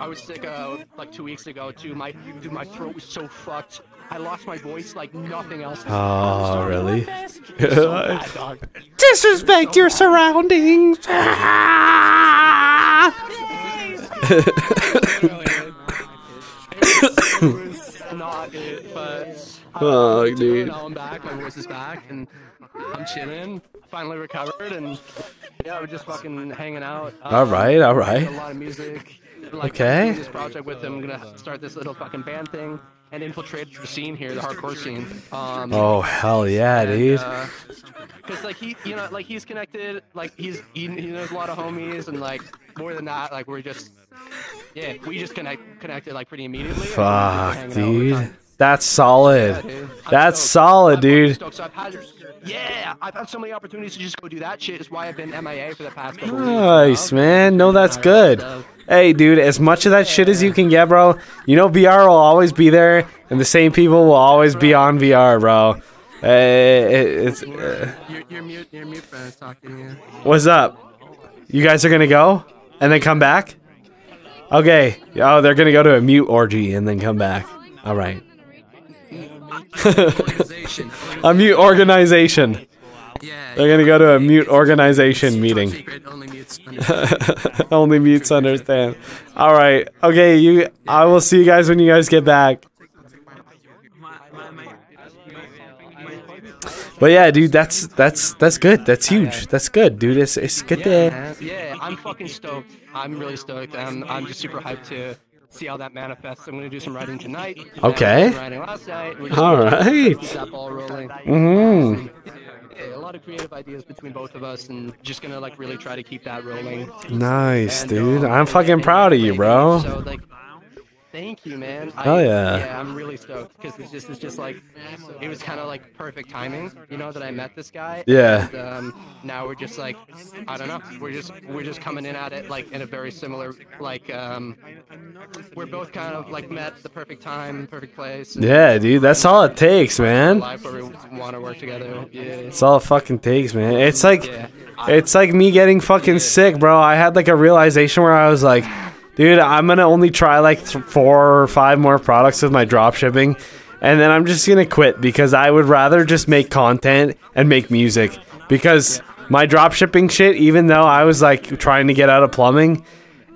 I was sick like 2 weeks ago too. My throat was so fucked. I lost my voice like nothing else. Oh, really? So bad, dog. Disrespect your surroundings. Not it, but dude. now I'm back. My voice is back, and I'm chilling. Finally recovered, and yeah, we're just fucking hanging out. All right. A lot of music. Like, Okay. doing this project with them. I'm gonna start this little fucking band thing and infiltrate the scene here, the hardcore scene. Oh hell yeah, dude. Cause like he's connected. Like he knows a lot of homies, and like more than that, like we just connected like pretty immediately. Fuck, dude. That's solid. Yeah, That's solid, dude. I've had so many opportunities to just go do that shit. Is why I've been MIA for the past couple weeks. Nice, man. No, that's good. Hey, dude, as much of that shit as you can get, bro. You know, VR will always be there, and the same people will always be on VR, bro. Your mute friend's talking to you. What's up? You guys are gonna go and then come back? Okay. Oh, they're gonna go to a mute orgy and then come back. All right. A mute organization. They're gonna go to a mute organization meeting. Only mutes understand. All right. Okay. I will see you guys when you guys get back. But yeah, dude, that's good. That's huge. That's good, dude. It's good to. Yeah, I'm fucking stoked. I'm really stoked. I'm just super hyped to see how that manifests. I'm gonna do some writing tonight. Okay. Writing last night. All right. Keep that ball rolling. Yeah, a lot of creative ideas between both of us, and just gonna like really try to keep that rolling. Nice, And, dude. I'm fucking proud of you, bro. So like, thank you, man. Oh yeah. Yeah, I'm really stoked because it's just like it was kind of like perfect timing, you know, that I met this guy. Yeah. And, now we're just like, I don't know, we're just coming in at it like in a very similar like we're both kind of like met the perfect time, perfect place. Yeah, dude. That's all it takes, man. Life where we want to work together. Yeah. That's all it fucking takes, man. It's like me getting fucking sick, bro. I had like a realization where I was like, dude, I'm gonna only try like 4 or 5 more products with my drop shipping, and then I'm just gonna quit because I would rather just make content and make music. Because my drop shipping shit, even though I was like trying to get out of plumbing,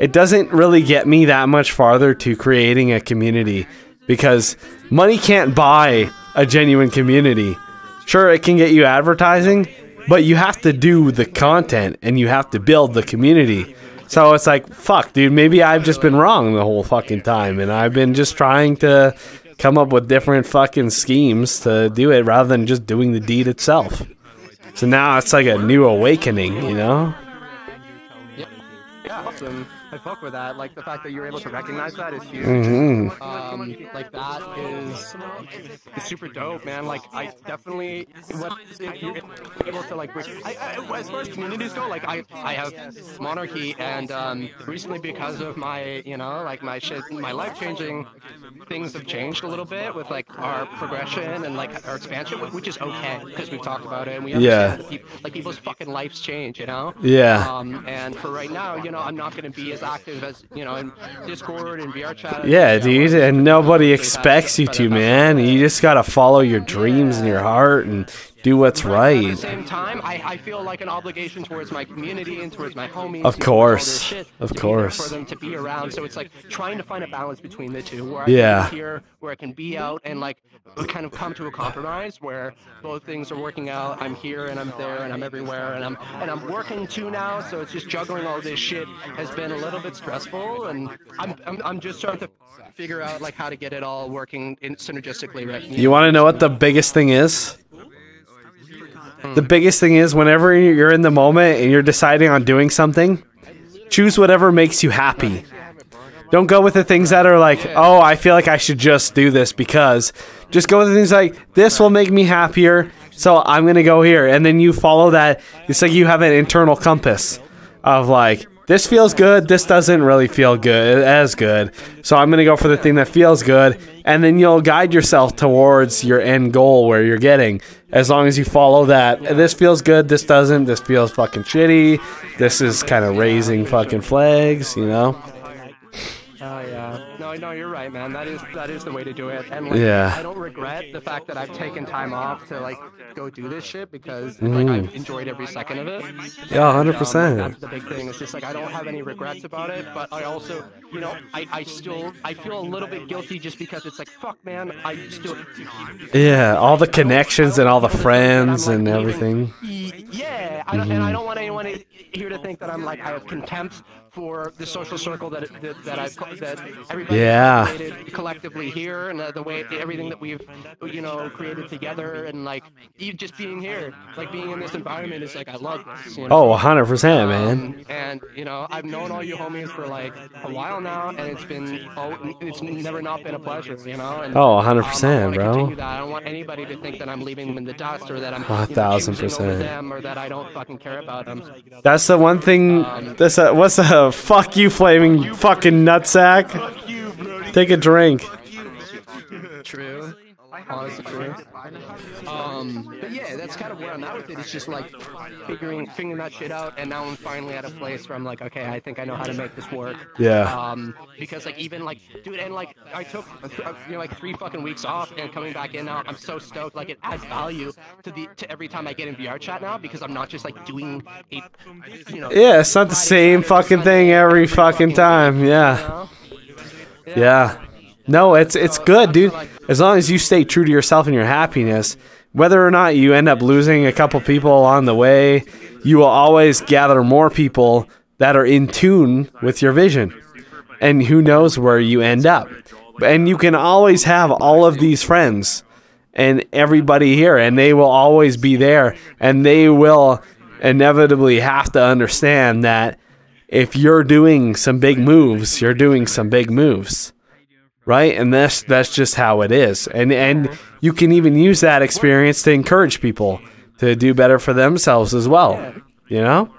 it doesn't really get me that much farther to creating a community. Because money can't buy a genuine community. Sure, it can get you advertising, but you have to do the content and you have to build the community. So it's like, fuck, dude, maybe I've just been wrong the whole fucking time. And I've been just trying to come up with different fucking schemes to do it rather than just doing the deed itself. So now it's like a new awakening, you know? Yeah, awesome. I fuck with that. Like the fact that you're able to recognize that is huge. Like that is super dope, man. Like I definitely, you're able to like, as far as communities go, like I have Monarchy, and recently because of my, you know, like my life changing things have changed a little bit with like our progression and like our expansion, which is okay because we've talked about it and we understand that like people's fucking lives change, you know? Yeah. And for right now, you know, I'm not going to be as active as, you know, in Discord and vrchat. Yeah, dude, and nobody expects you to, man. You just gotta follow your dreams and your heart and do what's right. At the same time, I feel like an obligation towards my community and towards my homies. Of course, of course. For them to be around, so it's like trying to find a balance between the two, where I can be here, where I can be out, and like kind of come to a compromise where both things are working out. I'm here and I'm there and I'm everywhere and I'm working too now, so it's just juggling all this shit has been a little bit stressful, and I'm just trying to figure out like how to get it all working synergistically, right? You want to know what the biggest thing is? The biggest thing is whenever you're in the moment and you're deciding on doing something, choose whatever makes you happy. Don't go with the things that are like, oh, I feel like I should just do this because. Just go with the things like, this will make me happier, so I'm going to go here. And then you follow that. It's like you have an internal compass of like, this feels good, this doesn't really feel good as good. So I'm going to go for the thing that feels good. And then you'll guide yourself towards your end goal where you're getting. As long as you follow that. This feels good, this doesn't. This feels fucking shitty. This is kind of raising fucking flags, you know? Oh yeah, no, you're right, man. That is the way to do it. And like, Yeah. I don't regret the fact that I've taken time off to like go do this shit because like I've enjoyed every second of it. Yeah, And, 100%. that's the big thing. It's just like I don't have any regrets about it, but I also, you know, I feel a little bit guilty just because it's like, fuck, man, I still. Yeah, all the connections and all the friends and everything. Yeah, and I don't want anyone here to think that I'm like I have contempt for the social circle that everybody has created collectively here, and the way everything that we've created together, and like even just being here, like being in this environment is like I love this. You know? Oh, 100%, man. And you know, I've known all you homies for like a while now, and it's never not been a pleasure. You know. And, oh, 100%, bro. I don't want anybody to think that I'm leaving them in the dust, or that I'm 1,000%. over them, or that I don't fucking care about them. That's the one thing. What's a fuck you, flaming fucking nutsack? Take a drink. True. Honestly, true. But yeah, that's kind of where I'm at with it. It's just like figuring that shit out, and now I'm finally at a place where I'm like, okay, I think I know how to make this work. Yeah. Because like even like, dude, and like I took like 3 fucking weeks off, and coming back in now, I'm so stoked. Like it adds value to every time I get in vrchat now, because I'm not just like doing a, Yeah, it's not the same fucking thing every fucking time. Yeah. Yeah. No, it's good, dude. As long as you stay true to yourself and your happiness, whether or not you end up losing a couple people along the way, you will always gather more people that are in tune with your vision. And who knows where you end up. And you can always have all of these friends and everybody here, and they will always be there, and they will inevitably have to understand that if you're doing some big moves, you're doing some big moves. Right? And that's just how it is. And you can even use that experience to encourage people to do better for themselves as well. You know?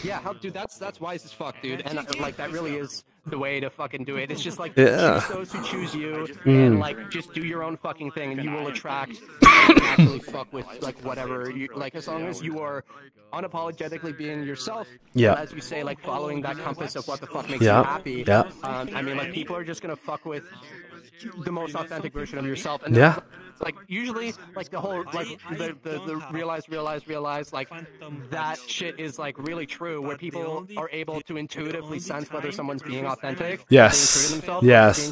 Yeah, dude, that's wise as fuck, dude. And like that really is the way to fucking do it. It's just like choose those who choose you, and like just do your own fucking thing, and you will attract and actually fuck with like whatever you like, as long as you are unapologetically being yourself. Yeah. As you say, like following that compass of what the fuck makes you happy. Yeah. I mean, like people are just gonna fuck with the most authentic version of yourself. And like usually like the whole like the realize like that shit is like really true, where people are able to intuitively sense whether someone's being authentic, yes, being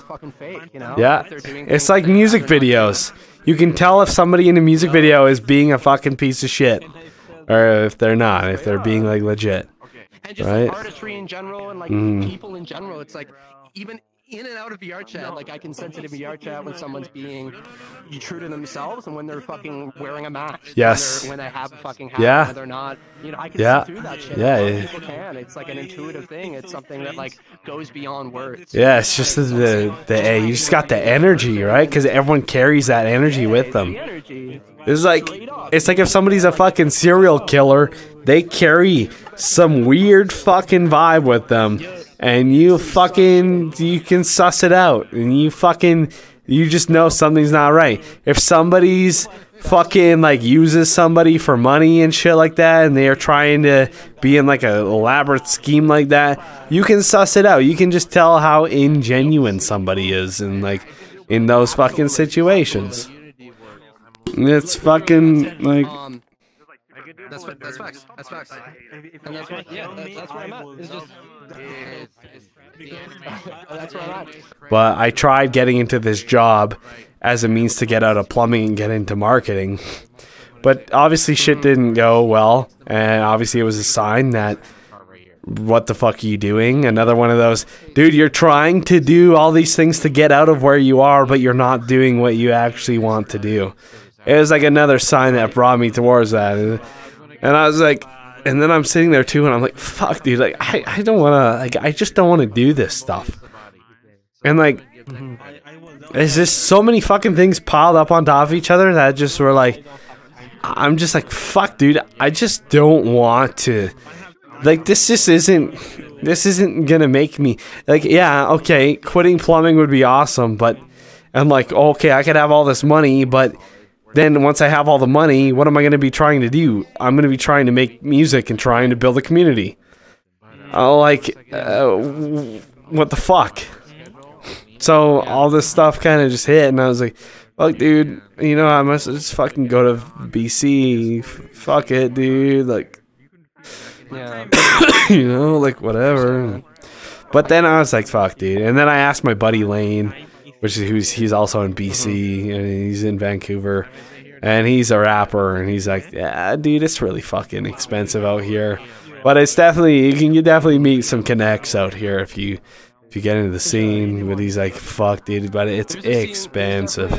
fucking fake, you know? Yeah, it's like music videos. You can tell if somebody in a music video is being a fucking piece of shit, or if they're not, if they're being like legit. And just like artistry in general, and like people in general, it's like even in and out of vrchat, like I can sense it in vrchat when someone's being true to themselves, and when they're fucking wearing a mask. Yes. When they have a fucking hat, when they're not. You know, I can see through that shit. Yeah. People can. It's like an intuitive thing. It's something that like goes beyond words. Yeah, it's just you just got the energy, right? Because everyone carries that energy with them. It's like if somebody's a fucking serial killer, they carry some weird fucking vibe with them. And you can suss it out, and you just know something's not right. If somebody's fucking like uses somebody for money and shit like that, and they are trying to be in like a elaborate scheme like that, you can suss it out. You can just tell how ingenuine somebody is in like in those fucking situations. It's fucking like. That's facts. That's facts. And that's what, that's where I'm at. It's just. That's where I'm at. But I tried getting into this job as a means to get out of plumbing and get into marketing. But obviously shit didn't go well, and obviously it was a sign that what the fuck are you doing? Another one of those, dude, you're trying to do all these things to get out of where you are, but you're not doing what you actually want to do. It was like another sign that brought me towards that. And I was like, and then I'm sitting there too, and I'm like, fuck, dude, like, I don't want to, like, I just don't want to do this stuff. And like, there's just so many fucking things piled up on top of each other that just were like, I'm just like, fuck, dude, I just don't want to, like, this isn't gonna make me, like, yeah, okay, quitting plumbing would be awesome, but I'm like, okay, I could have all this money, but then once I have all the money, what am I going to be trying to do? I'm going to be trying to make music and trying to build a community. what the fuck? So all this stuff kind of just hit, and I was like, fuck, dude, you know, I must just fucking go to BC. Fuck it, dude. Like, Yeah. you know, like, whatever. But then I was like, fuck, dude. And then I asked my buddy Lane, he's also in BC, and he's in Vancouver, and he's a rapper, and he's like, yeah, dude, it's really fucking expensive out here. But it's definitely, you definitely meet some connects out here if you get into the scene. But he's like, fuck, dude, but it's expensive.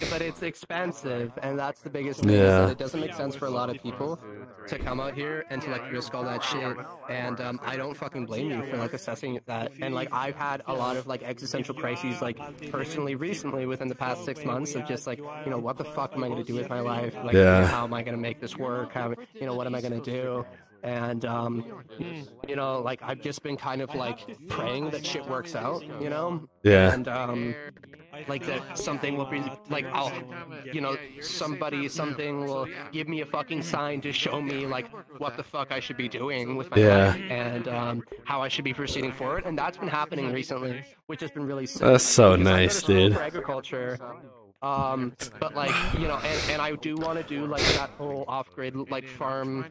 But it's expensive, and that's the biggest thing. Yeah. Is that it doesn't make sense for a lot of people to come out here and to like risk all that shit. And I don't fucking blame you for like assessing that. And like I've had a lot of like existential crises, like personally recently within the past 6 months of just like, you know, what the fuck am I gonna do with my life? Like, how am I gonna make this work? How, you know, what am I gonna do? And, you know, like, I've just been kind of, like, praying that shit works out, you know? Yeah. And, like, that something will be, like, you know, something will give me a fucking sign to show me, like, what the fuck I should be doing with my life and, how I should be proceeding forward. And that's been happening recently, which has been really sick. That's so nice, dude. For agriculture. But like, you know, and I do want to do like that whole off-grid like farm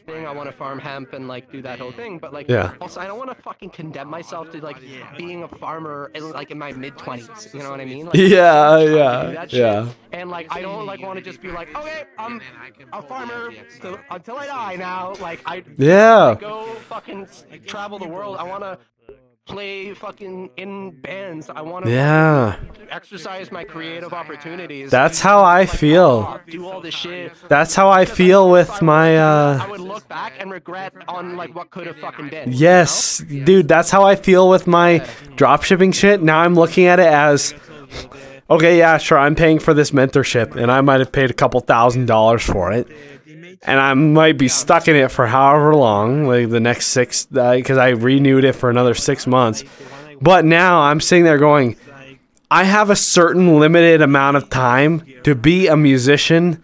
thing. I want to farm hemp and like do that whole thing. But like, also I don't want to fucking condemn myself to like being a farmer in, like in my mid-20s. You know what I mean? Like, yeah. And like, I don't like want to just be like, okay, I'm a farmer until I die now. Like I go fucking travel the world. I want to play fucking in bands. I want to exercise my creative opportunities. That's how I feel. Do all this shit. That's how I feel with my I would look back and regret on like what could have fucking been. Yes, you know? Dude, that's how I feel with my dropshipping shit. Now I'm looking at it as, okay, yeah, sure, I'm paying for this mentorship, and I might have paid a couple $1,000s for it. And I might be stuck in it for however long, like the next 6, because I renewed it for another 6 months. But now I'm sitting there going, I have a certain limited amount of time to be a musician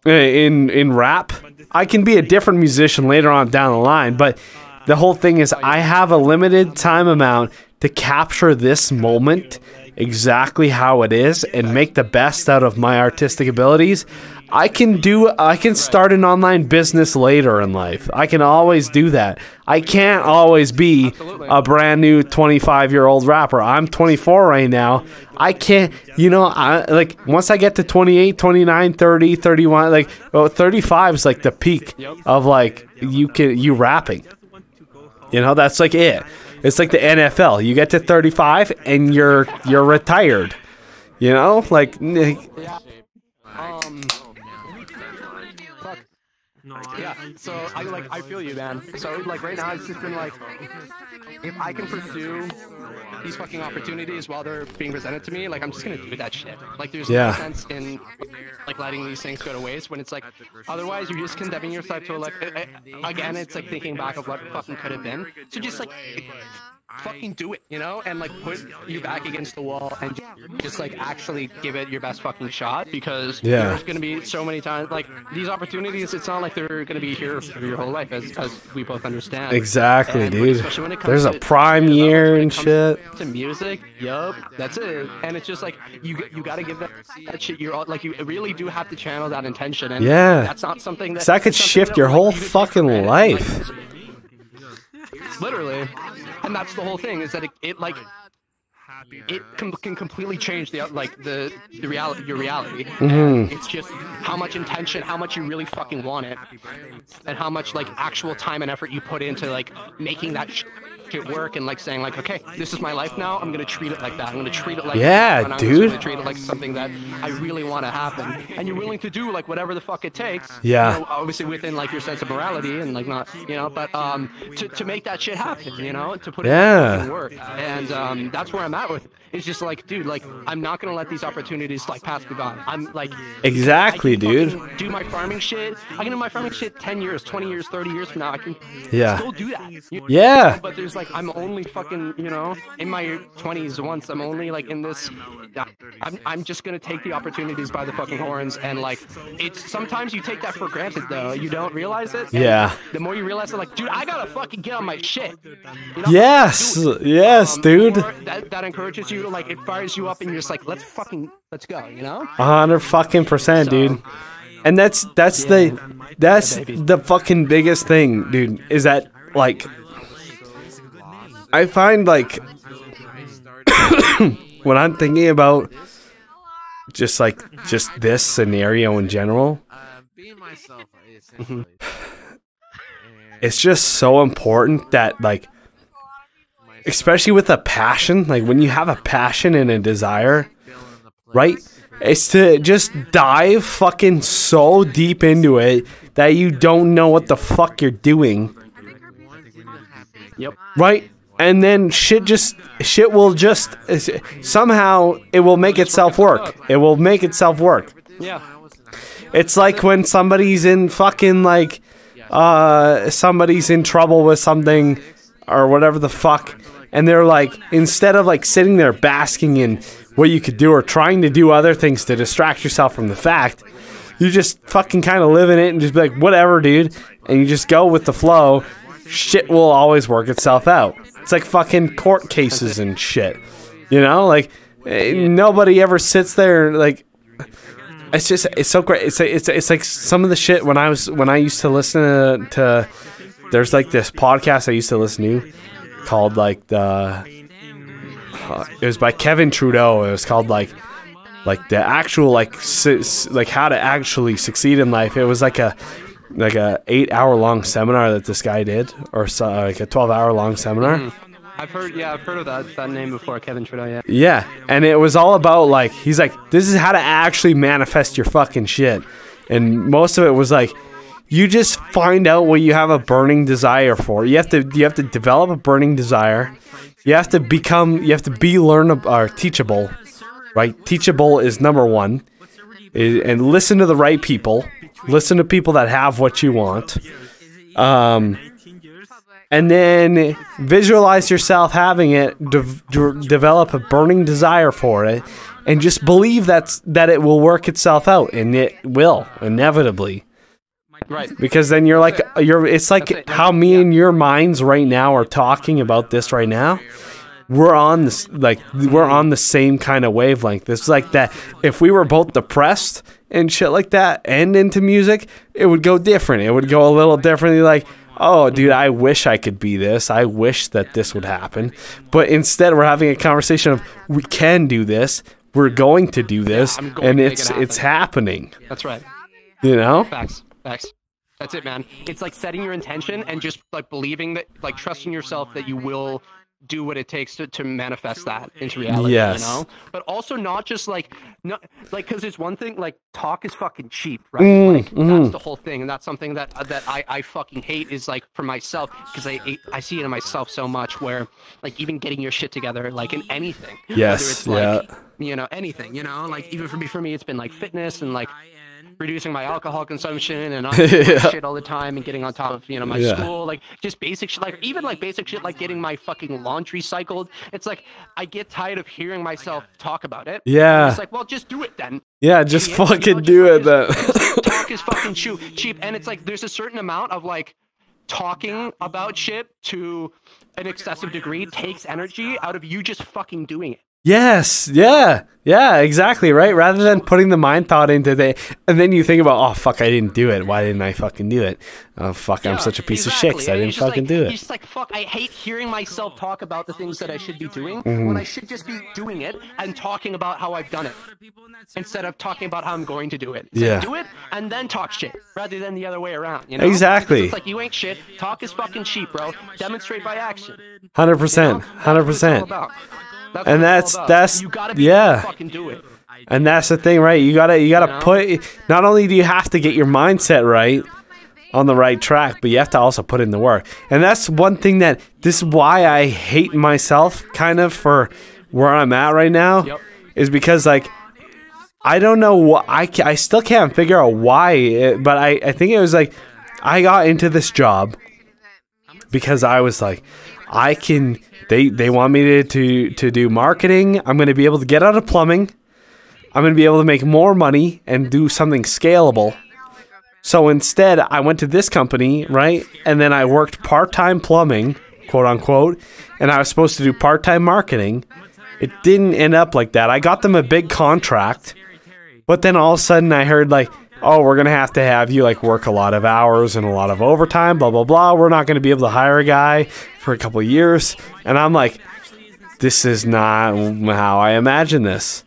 in rap. I can be a different musician later on down the line, but the whole thing is I have a limited time amount to capture this moment exactly how it is and make the best out of my artistic abilities. I can start an online business later in life. I can always do that. I can't always be a brand new 25-year-old rapper. I'm 24 right now. I can't, you know, like once I get to 28, 29, 30, 31, like 35 is like the peak of like you rapping. You know, that's like it. It's like the NFL. You get to 35 and you're retired. You know, like yeah, so I feel you, man. So like right now it's just been like, if I can pursue these fucking opportunities while they're being presented to me, like I'm just gonna do that shit. Like there's no sense in like letting these things go to waste when it's like, otherwise you're just condemning yourself to like, again, it's like thinking back of what fucking could have been. So just like fucking do it, you know, and like put you back against the wall and just like actually give it your best fucking shot, because there's gonna be so many times like these opportunities, it's not like they're gonna be here for your whole life, as we both understand. Exactly, and dude. When it comes there's a prime year and shit to music. That's it. And it's just like you gotta give that shit your all, like you really do have to channel that intention, and that's not something that could shift your whole fucking life. Literally. And that's the whole thing, is that it can completely change the reality, your reality. It's just how much intention, how much you really fucking want it, and how much like actual time and effort you put into like making that shit work, and like saying like, okay, this is my life now, I'm gonna treat it like that, I'm gonna treat it like dude, I'm gonna treat it like something that I really want to happen, and you're willing to do like whatever the fuck it takes, you know, obviously within like your sense of morality and like not, you know, but to make that shit happen, you know, to put it in work. And that's where I'm at with it. It's just like, dude, like I'm not gonna let these opportunities like pass me by. I'm like, exactly, dude. Do my farming shit. I can do my farming shit 10 years, 20 years, 30 years from now. I can still do that. But there's because like I'm only fucking, you know, in my 20s once. I'm only like in this. I'm just gonna take the opportunities by the fucking horns, and like it's sometimes you take that for granted though. You don't realize it. Yeah. The more you realize it, like, dude, I gotta fucking get on my shit. You know? Yes. Yes, dude. That encourages you. Like it fires you up, and you're just like, let's go. You know. 100%, dude. And that's the fucking biggest thing, dude, is that like I find like when I'm thinking about just this scenario in general, it's just so important that like, especially with a passion, like when you have a passion and a desire, right? It's to just dive fucking so deep into it that you don't know what the fuck you're doing. Yep. Right? And then shit will just somehow it will make itself work. It will make itself work. Yeah. It's like when somebody's in fucking like somebody's in trouble with something or whatever the fuck, and they're like, instead of like sitting there basking in what you could do or trying to do other things to distract yourself from the fact, you just fucking kind of live in it and just be like, whatever, dude, and you just go with the flow. Shit will always work itself out. It's like fucking court cases and shit, you know, like nobody ever sits there like, it's so great. It's like some of the shit when I used to listen to there's like this podcast I used to listen to called like it was by Kevin Trudeau. It was called like the actual like how to actually succeed in life. It was like a 8-hour long seminar that this guy did, or so, like a 12-hour long seminar. I've heard of that name before, Kevin Trudeau. Yeah. Yeah, and it was all about like, he's like, this is how to actually manifest your fucking shit, and most of it was like, you just find out what you have a burning desire for. You have to develop a burning desire. You have to be learnable or teachable, right? Teachable is number one, and listen to the right people. Listen to people that have what you want. And then visualize yourself having it, develop a burning desire for it, and just believe that it will work itself out, and it will, inevitably. Right. Because then you're like, it's like how me and your minds right now are talking about this right now. We're on this, like, we're on the same kind of wavelength. It's like that if we were both depressed and shit like that and into music, it would go different. It would go a little differently, like, oh, dude, I wish I could be this. I wish that this would happen. But instead, we're having a conversation of, we can do this. We're going to do this. And it's happening. That's right. You know? Facts. That's it, man. It's like setting your intention and just like believing that, like trusting yourself that you will do what it takes to manifest that into reality. Yes. You know? But also not just like, because it's one thing, like talk is fucking cheap, right? That's the whole thing. And that's something that I fucking hate, is like for myself, because I see it in myself so much, where like even getting your shit together, like in anything. Yes. Whether it's like, you know, anything, you know, like even for me, it's been like fitness and like reducing my alcohol consumption and not doing shit all the time and getting on top of, you know, my school, like just basic shit, like even like basic shit like getting my fucking laundry cycled. It's like I get tired of hearing myself talk about it. Yeah. It's like, well, just do it then. Yeah, just fucking do it then. Talk is fucking cheap, and it's like there's a certain amount of like talking about shit to an excessive degree takes energy out of you just fucking doing it. Yes, yeah, exactly, right? Rather than putting the mind thought into it, and then you think about, oh, fuck, I didn't do it. Why didn't I fucking do it? Oh, fuck, I'm such a piece of shit because I didn't fucking do it. You're just like, fuck, I hate hearing myself talk about the things that I should be doing when I should just be doing it and talking about how I've done it instead of talking about how I'm going to do it. So do it and then talk shit rather than the other way around, you know? Exactly. Because it's like, you ain't shit. Talk is fucking cheap, bro. Demonstrate by action. 100%. 100%. That's you gotta be able to fucking do it. And that's the thing, right? You gotta put, not only do you have to get your mindset right on the right track, but you have to also put in the work. And that's one thing this is why I hate myself kind of for where I'm at right now, is because like I don't know what I still can't figure out why, but I think it was like I got into this job because I was like, I can. They want me to do marketing. I'm going to be able to get out of plumbing. I'm going to be able to make more money and do something scalable. So instead, I went to this company, right? And then I worked part-time plumbing, quote unquote, and I was supposed to do part-time marketing. It didn't end up like that. I got them a big contract, but then all of a sudden I heard like, oh, we're going to have you like work a lot of hours and a lot of overtime, blah, blah, blah. We're not going to be able to hire a guy for a couple of years. And I'm like, this is not how I imagine this.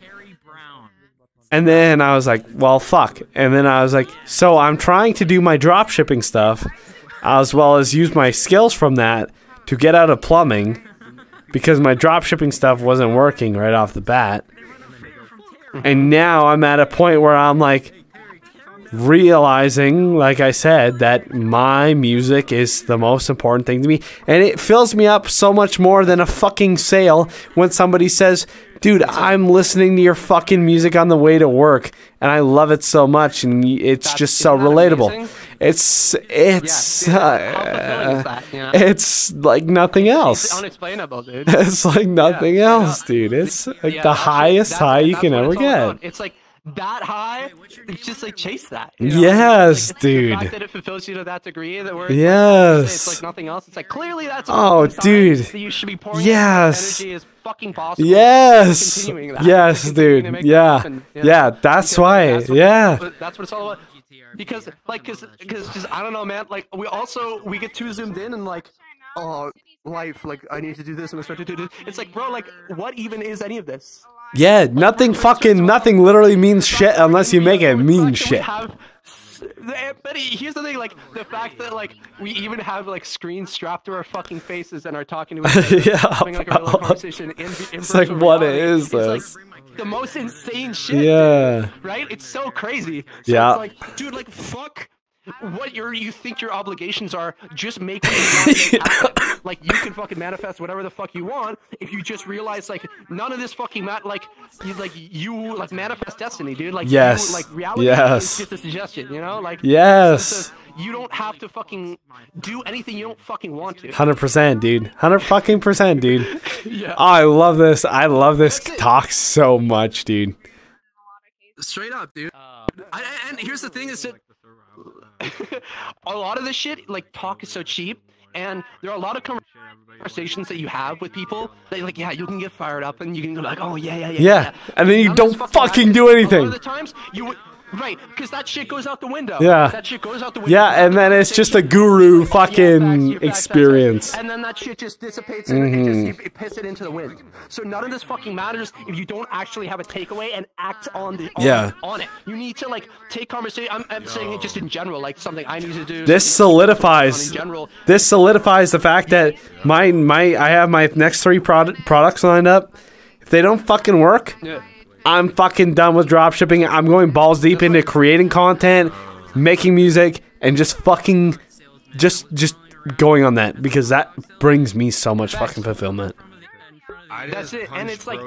And then I was like, well, fuck. And then I was like, so I'm trying to do my drop shipping stuff as well as use my skills from that to get out of plumbing because my drop shipping stuff wasn't working right off the bat. And now I'm at a point where I'm like realizing, like I said, that my music is the most important thing to me. And it fills me up so much more than a fucking sale when somebody says, dude, I'm listening to your fucking music on the way to work, and I love it so much, and it's just so relatable. Amazing? It's it's like nothing else. It's unexplainable, dude. It's like nothing else, dude. It's like the highest high you can ever get. It's like that high, it's just like chase that. Yes, like, dude. The fact that it fulfills you to that degree, that we're it's like nothing else. It's like clearly that's dude. That you should be pouring energy is fucking possible. Yes, that. Yes, dude. Yeah, yeah. That's why. Yeah. That's what it's all about. Because like, cause just I don't know, man. Like we get too zoomed in and like, oh, life. Like I need to do this and I start to do this. It's like, bro, like what even is any of this? Yeah, nothing literally means shit unless you make it mean shit. But here's the thing, like the fact that like we even have like screens strapped to our fucking faces and are talking to each other, yeah, having like a real conversation in it's like what is this? Like, the most insane shit. Yeah. Dude, right? It's so crazy. So yeah. It's like, dude, like fuck what you think your obligations are. Just make it happen. Like you can fucking manifest whatever the fuck you want if you just realize like none of this fucking you manifest destiny, dude. Like yes. You, like reality is just a suggestion, you know? Like yes. You don't have to fucking do anything you don't fucking want to. 100%, dude. 100% dude. Yeah. Oh, I love this. I love this talk so much, dude. Straight up, dude. And here's the thing is that a lot of this shit, like talk is so cheap, and there are a lot of conversations that you have with people that like, yeah, you can get fired up and you can go like, oh yeah. And then you don't fucking do anything. A lot of the times you would. Right, because that shit goes out the window. Yeah. That shit goes out the window. Yeah, and then it's just a guru fucking experience. And then that shit just dissipates and it piss it into the wind. So none of this fucking matters if you don't actually have a takeaway and act on it. You need to like take conversation. I'm saying it just in general, like something I need to do. This solidifies the fact that I have my next 3 products lined up. If they don't fucking work, I'm fucking done with dropshipping. I'm going balls deep into creating content, making music, and just fucking just going on that because that brings me so much fucking fulfillment. That's it, and it's like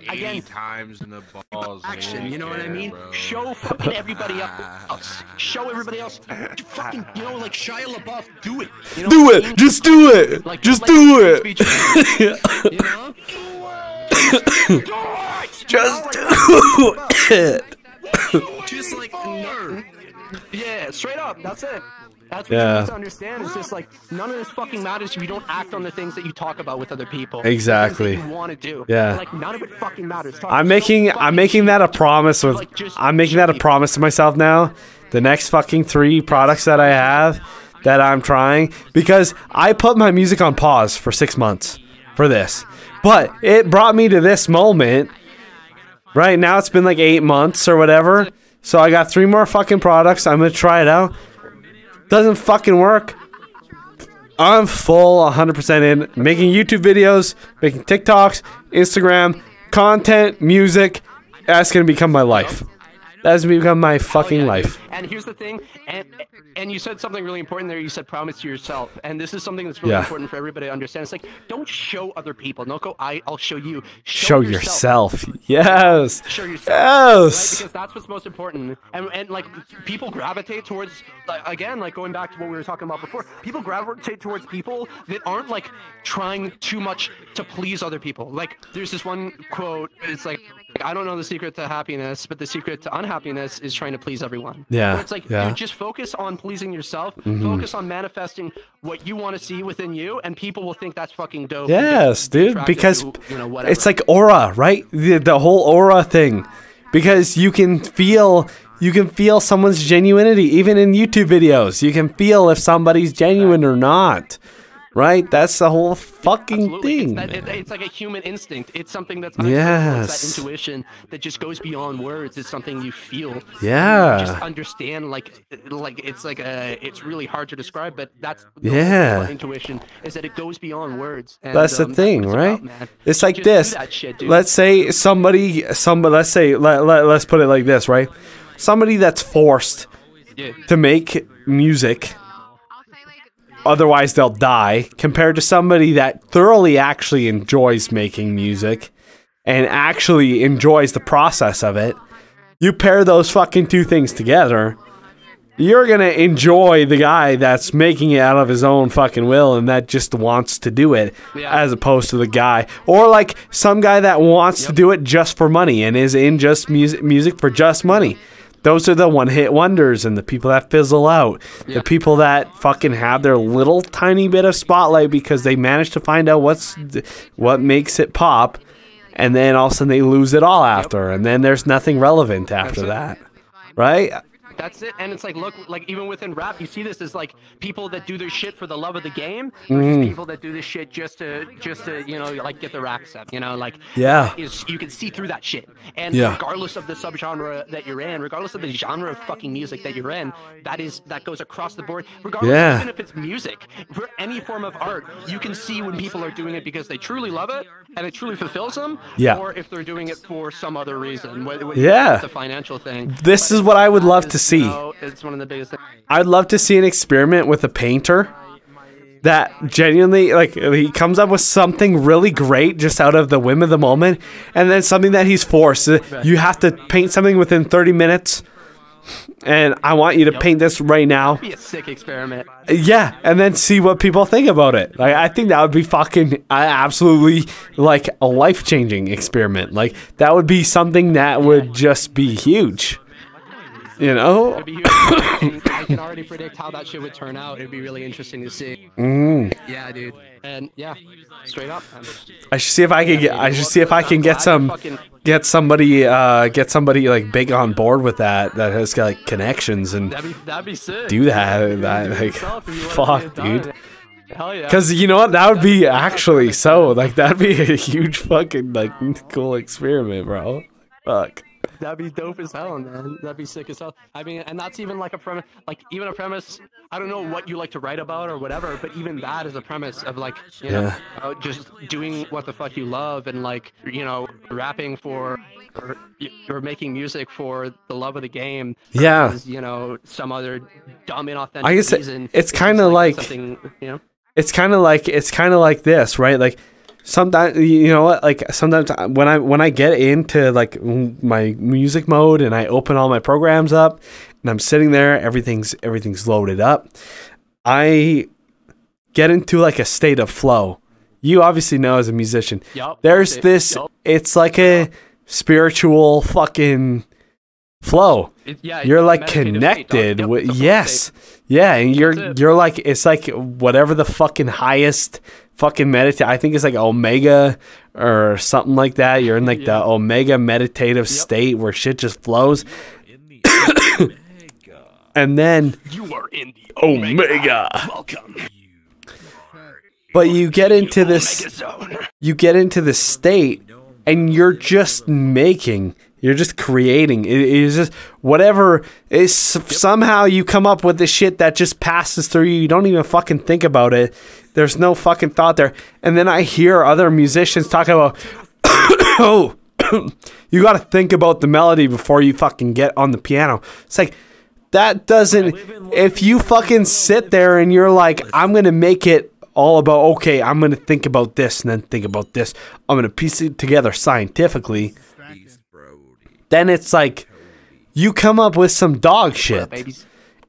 again, times in the balls. Action, you know what I mean? Bro. Show fucking everybody else. Show everybody else. Fucking, you know, like Shia LaBeouf, do it. You know do it. I mean? Just do it. Like, just do it. You know? Just do it. Just like nerd. Yeah, straight up. That's it. That's what you need to understand. It's just like none of this fucking matters if you don't act on the things that you talk about with other people. Exactly. You want to do. Yeah. Like none of it fucking matters. I'm making that a promise with. Like, I'm making that a promise to myself now. The next fucking 3 products that I have that I'm trying, because I put my music on pause for 6 months for this, but it brought me to this moment. Right now it's been like 8 months or whatever. So I got 3 more fucking products. I'm gonna try it out. Doesn't fucking work. I'm full 100% in making YouTube videos, making TikToks, Instagram, content, music. That's gonna become my life. That's become my fucking yeah, life. Dude. And here's the thing, and you said something really important there. You said promise to yourself, and this is something that's really important for everybody to understand. It's like, don't show other people. Don't go, I'll show you. Show yourself. Yes. Show yourself. Yes. Right? Because that's what's most important. And like people gravitate towards, again, like going back to what we were talking about before. People gravitate towards people that aren't like trying too much to please other people. Like there's this one quote. It's like, I don't know the secret to happiness, but the secret to unhappiness is trying to please everyone. Yeah. Where it's like, dude, just focus on pleasing yourself. Focus on manifesting what you want to see within you, and people will think that's fucking dope. Yes, dude, because to, it's like aura, right? The whole aura thing. Because you can feel someone's genuinity, even in YouTube videos. You can feel if somebody's genuine or not. Right? That's the whole fucking thing. It's like a human instinct. It's something that's it's that intuition that just goes beyond words. It's something you feel. Yeah. You just understand. Like it's like it's really hard to describe, but that's the intuition is that it goes beyond words. And, that's the thing, right? About, it's like this. Shit, let's say somebody. Let's put it like this, right? Somebody that's forced to make music. Otherwise, they'll die, compared to somebody that thoroughly actually enjoys making music and actually enjoys the process of it. You pair those fucking two things together, you're going to enjoy the guy that's making it out of his own fucking will and that just wants to do it, as opposed to the guy. Or like some guy that wants to do it just for money and is in just music for just money. Those are the one-hit wonders and the people that fizzle out. The people that fucking have their little tiny bit of spotlight because they managed to find out what makes it pop, and then all of a sudden they lose it all after, and then there's nothing relevant after that. Right? That's it. And it's like, look, like even within rap, you see this as like people that do their shit for the love of the game versus people that do this shit just to you know, like get the racks up, you know, like you can see through that shit. And regardless of the subgenre that you're in, regardless of the genre of fucking music that you're in, that goes across the board. Regardless, even if it's music, for any form of art, you can see when people are doing it because they truly love it and it truly fulfills them, or if they're doing it for some other reason, whether it's a financial thing. This is what I would love to see. It's one of the biggest things. I'd love to see an experiment with a painter that genuinely, like, he comes up with something really great just out of the whim of the moment, and then something that he's forced. You have to paint something within 30 minutes, and I want you to paint this right now. That'd be a sick experiment. Yeah, and then see what people think about it. Like, I think that would be fucking absolutely, like, a life-changing experiment. Like, that would be something that would just be huge. You know? I can already predict how that shit would turn out. It'd be really interesting to see. Yeah, dude. And straight up. I should see if I can get somebody like big on board with that has got like connections and that'd be sick. Do that like fuck, dude. Hell yeah. Because you know what, that would be actually that'd be a huge fucking like cool experiment, bro. Fuck. That'd be dope as hell, man. That'd be sick as hell. I mean, and that's even like a premise, I don't know what you like to write about or whatever, but even that is a premise of like, you know, just doing what the fuck you love and like, you know, rapping for, or making music for the love of the game. Versus, you know, some other dumb inauthentic reason. It's kind of like something, you know. It's kind of like this, right? Like, sometimes, you know what, like sometimes when I get into like my music mode and I open all my programs up and I'm sitting there, everything's loaded up, I get into like a state of flow. You obviously know as a musician, there's this, it's like a spiritual fucking flow. You're like connected with, and you're like, it's like whatever the fucking highest fucking meditate. I think it's like Omega or something like that. You're in like the Omega meditative state where shit just flows. And then you are in the Omega. Welcome. But you get into this state and you're just making, you're just creating. It is just whatever is somehow you come up with this shit that just passes through you. You don't even fucking think about it. There's no fucking thought there. And then I hear other musicians talking about, You got to think about the melody before you fucking get on the piano. It's like, that doesn't, if you fucking sit there and you're like, I'm going to make it all about, okay, I'm going to think about this and then think about this. I'm going to piece it together scientifically. Then it's like, you come up with some dog shit.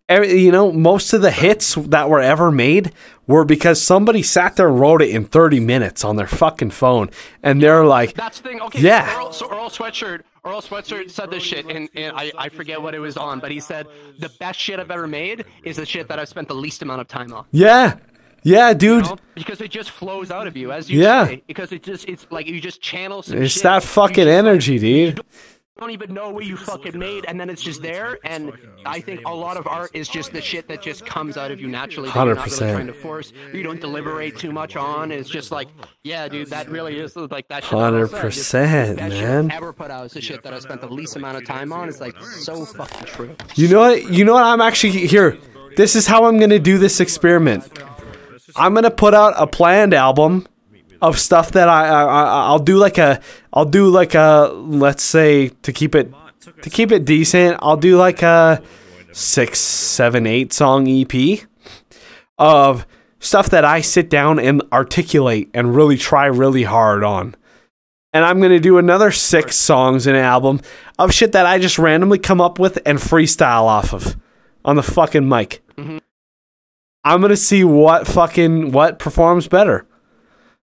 You know, most of the hits that were ever made were because somebody sat there and wrote it in 30 minutes on their fucking phone. And they're like, that's the thing. Okay, yeah. So Earl Sweatshirt said this shit, and I forget what it was on, but he said, the best shit I've ever made is the shit that I've spent the least amount of time on. Yeah. Yeah, dude. You know? Because it just flows out of you, as you say. Because it's like you just channel some It's shit. that fucking energy, dude. You don't even know what you fucking made, and then it's just there. And I think a lot of art is just the shit that just comes out of you naturally. 100%. You're not really trying to force. You don't deliberate too much on. It's just like, yeah, dude, that really is like that shit. 100%, man. Ever put out is the shit that I spent the least amount of time on. It's like so fucking true. You know what? You know what? I'm actually here. This is how I'm gonna do this experiment. I'm gonna put out a planned album of stuff that I'll do like a let's say to keep it decent, I'll do like a 6, 7, 8 song EP of stuff that I sit down and articulate and really try really hard on. And I'm going to do another 6 songs in an album of shit that I just randomly come up with and freestyle off of on the fucking mic. Mm-hmm. I'm going to see what performs better.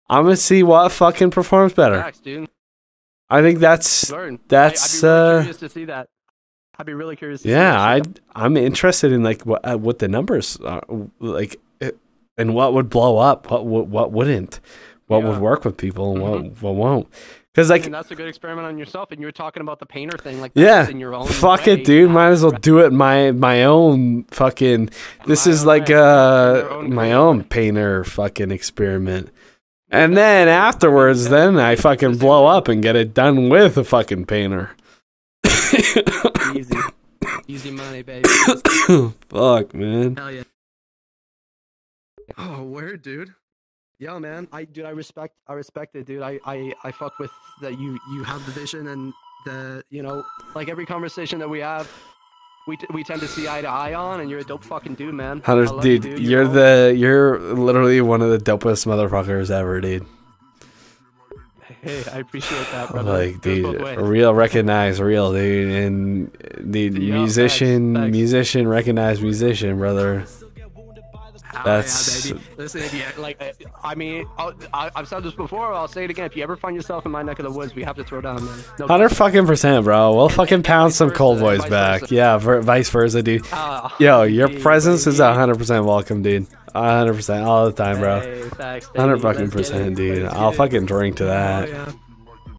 I'm gonna see what fucking performs better. Facts, dude. I think that's I'd be really curious to see that. I'd be really curious. I'm interested in like what the numbers are, like, and what would blow up, what wouldn't, what would work with people, and what won't. Because like, that's a good experiment on yourself. And you were talking about the painter thing, like in your own fuck way. it, dude. Might as well do it my own fucking. This is like my own painter fucking experiment. And then afterwards, then I fucking blow up and get it done with a fucking painter. Easy money, baby. Fuck, man. Hell yeah. Oh, word, dude. Yeah, man. I respect it, dude. I fuck with that. You have the vision and the, you know, like every conversation that we have, we tend to see eye to eye on, and you're a dope fucking dude, man. Dude, you're literally one of the dopest motherfuckers ever, dude. Hey, I appreciate that, brother. Like, dude, real recognize real, dude, and dude, musician recognize musician, brother. That's yeah, baby. Listen, I mean, I've said this before. I'll say it again. If you ever find yourself in my neck of the woods, we have to throw down, man. 100%, bro. We'll fucking pound some cold boys back. Yeah, vice versa, dude. Yo, your presence is 100% welcome, dude. 100% all the time, bro. 100%, dude. I'll fucking drink to that.